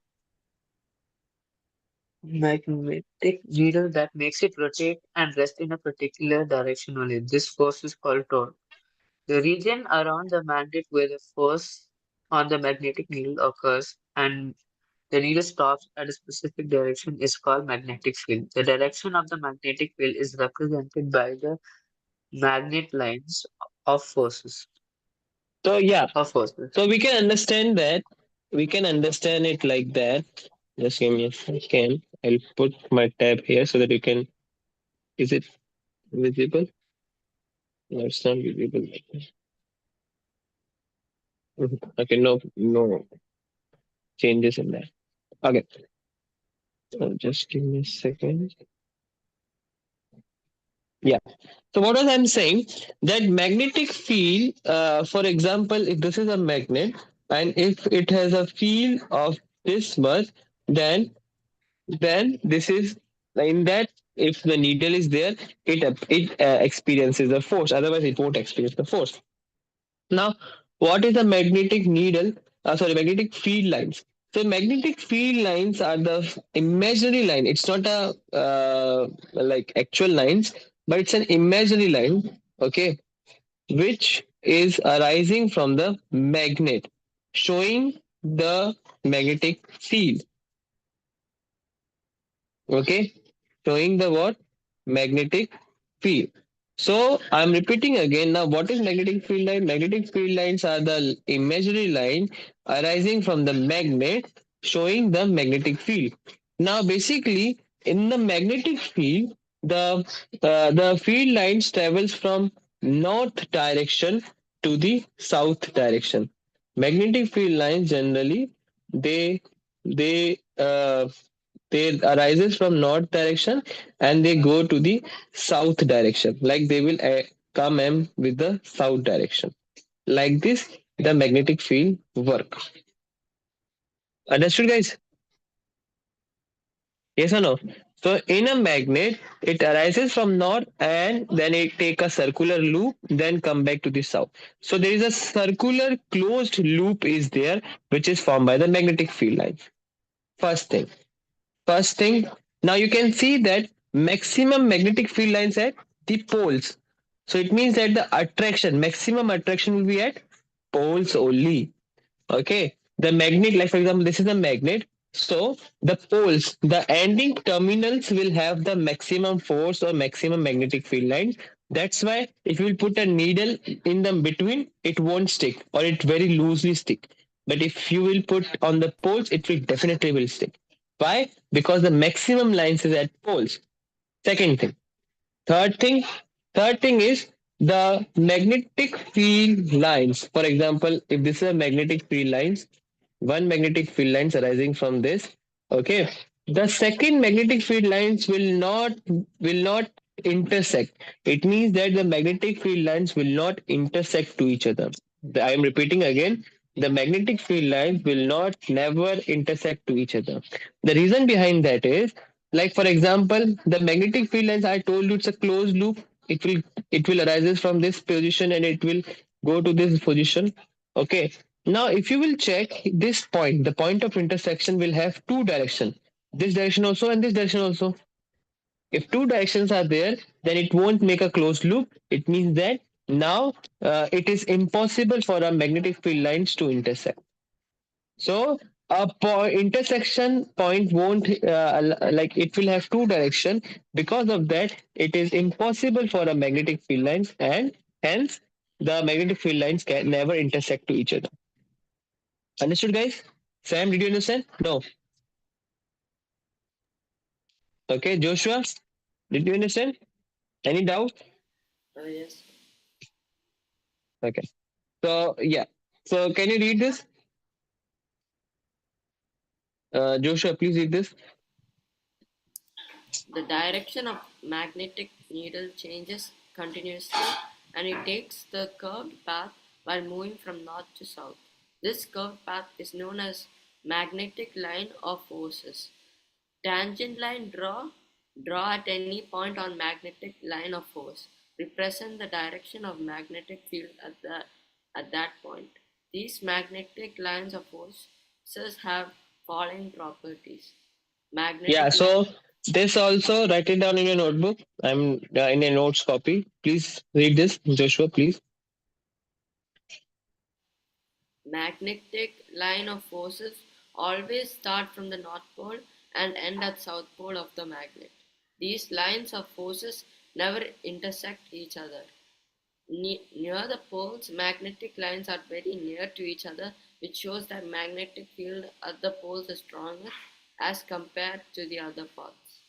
magnetic needle that makes it rotate and rest in a particular direction only. This force is called torque. The region around the magnet where the force on the magnetic needle occurs and the needle stops at a specific direction is called magnetic field. The direction of the magnetic field is represented by the magnet lines of forces. So yeah, Of forces. so we can understand that. We can understand it like that. Just give me a second. I'll put my tab here so that you can. Is it visible? No, it's not visible. Mhm. Okay, no changes in that. Okay, so just give me a second. Yeah. So what was I'm saying? That magnetic field, for example, if this is a magnet and if it has a field of this much, then this is in that if the needle is there, it experiences a force. Otherwise, it won't experience the force. Now, what is a magnetic needle? Sorry, magnetic field lines. So magnetic field lines are the imaginary line. It's not a like actual lines, but it's an imaginary line. Okay, which is arising from the magnet, showing the magnetic field. Okay, showing the what? Magnetic field. So I'm repeating again now. What is magnetic field line? Magnetic field lines are the imaginary line arising from the magnet showing the magnetic field. Now basically in the magnetic field, the field lines travels from north direction to the south direction. Magnetic field lines generally they they arises from north direction and they go to the south direction, like they will come in with the south direction. Like this the magnetic field work. Understood, guys? Yes or no? So in a magnet it arises from north and then it take a circular loop, then come back to the south. So there is a circular closed loop is there, which is formed by the magnetic field line. First thing, now you can see that maximum magnetic field lines at the poles. So it means that the attraction, maximum attraction will be at poles only. Okay. The magnet, like for example, this is a magnet. So the poles, the ending terminals will have the maximum force or maximum magnetic field lines. That's why if you will put a needle in the between, it won't stick or it very loosely stick. But if you will put on the poles, it will definitely will stick. Why? Because the maximum lines is at poles. Second thing. Third thing, third thing is the magnetic field lines. For example, if this is a magnetic field lines, one magnetic field lines arising from this. Okay, the second magnetic field lines will not intersect. It means that the magnetic field lines will not intersect to each other. I am repeating again. The magnetic field lines will not never intersect to each other. The reason behind that is, like for example, the magnetic field lines I told you it's a closed loop. It will arises from this position and it will go to this position. Okay. Now, if you will check this point, the point of intersection will have two direction. This direction also and this direction also. If two directions are there, then it won't make a closed loop. It means that now it is impossible for a magnetic field lines to intersect. So a intersection point won't like it will have two direction. Because of that, it is impossible for a magnetic field lines, and hence the magnetic field lines can never intersect to each other. Understood, guys? Sam, did you understand? No. Okay, Joshua, did you understand? Any doubt? Yes. Okay. So yeah. So can you read this? Joshua, please read this. The direction of magnetic needle changes continuously and it takes the curved path while moving from north to south. This curved path is known as magnetic line of forces. Tangent line draw at any point on magnetic line of force. Represent the direction of magnetic field at that point. These magnetic lines of forces have following properties. Yeah. Magnetic line So this also write it down in your notebook. I'm in a notes copy. Please read this, Joshua. Please. Magnetic line of forces always start from the north pole and end at south pole of the magnet. These lines of forces never intersect each other. Near the poles, magnetic lines are very near to each other, which shows that magnetic field at the poles is stronger as compared to the other paths.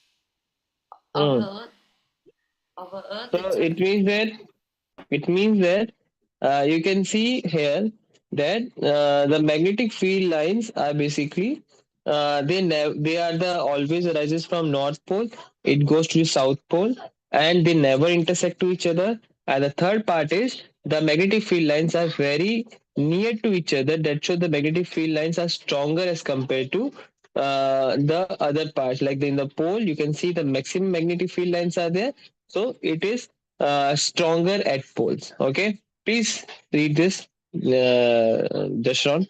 Our Hmm. Earth, our Earth So itself. it means that you can see here that the magnetic field lines are basically they are the always arises from north pole. It goes to the south pole and they never intersect to each other. And the third part is the magnetic field lines are very near to each other. That shows the magnetic field lines are stronger as compared to the other parts. Like in the pole, you can see the maximum magnetic field lines are there. So it is stronger at poles. Okay, please read this, Dashron.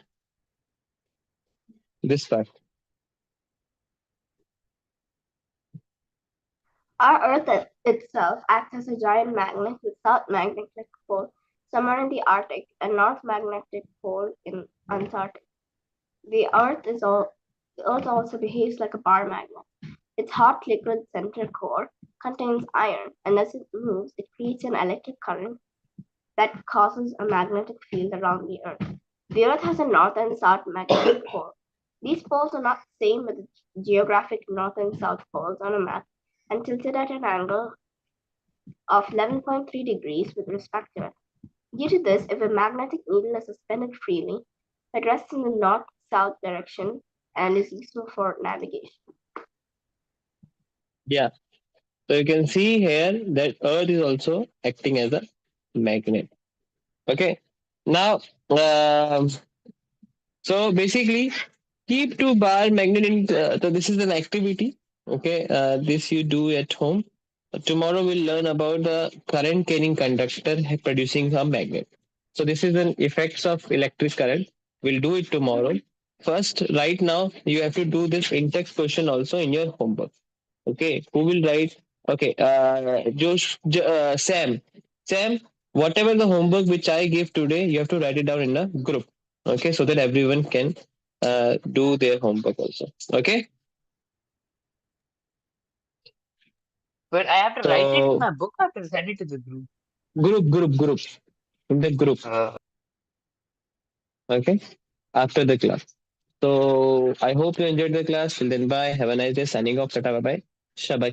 this fact. Our Earth itself acts as a giant magnet with south magnetic pole somewhere in the Arctic and north magnetic pole in Antarctic. The Earth also behaves like a bar magnet. Its hot liquid center core contains iron, and as it moves, it creates an electric current that causes a magnetic field around the Earth. The Earth has a north and south magnetic pole. These poles are not the same with the geographic north and south poles on a map and tilted at an angle of 11.3 degrees with respect to it. Due to this, if a magnetic needle is suspended freely, it rests in the north-south direction and is useful for navigation. Yeah. So you can see here that Earth is also acting as a magnet. Okay. Now, so basically, keep two bar magnet in. So this is an activity. Okay. This you do at home. Tomorrow we'll learn about the current carrying conductor producing a magnet. So this is an effects of electric current. We'll do it tomorrow. First, right now you have to do this in-text question also in your homework. Okay, who will write? Okay, Sam. Sam, whatever the homework which I give today, you have to write it down in a group. Okay, so that everyone can do their homework also. Okay, But I have to write it in so my book or to send it to the group. group in the group. Okay, after the class. So I hope you enjoyed the class. Till then, bye. Have a nice day. Signing off. Tata. Bye bye. Shabai.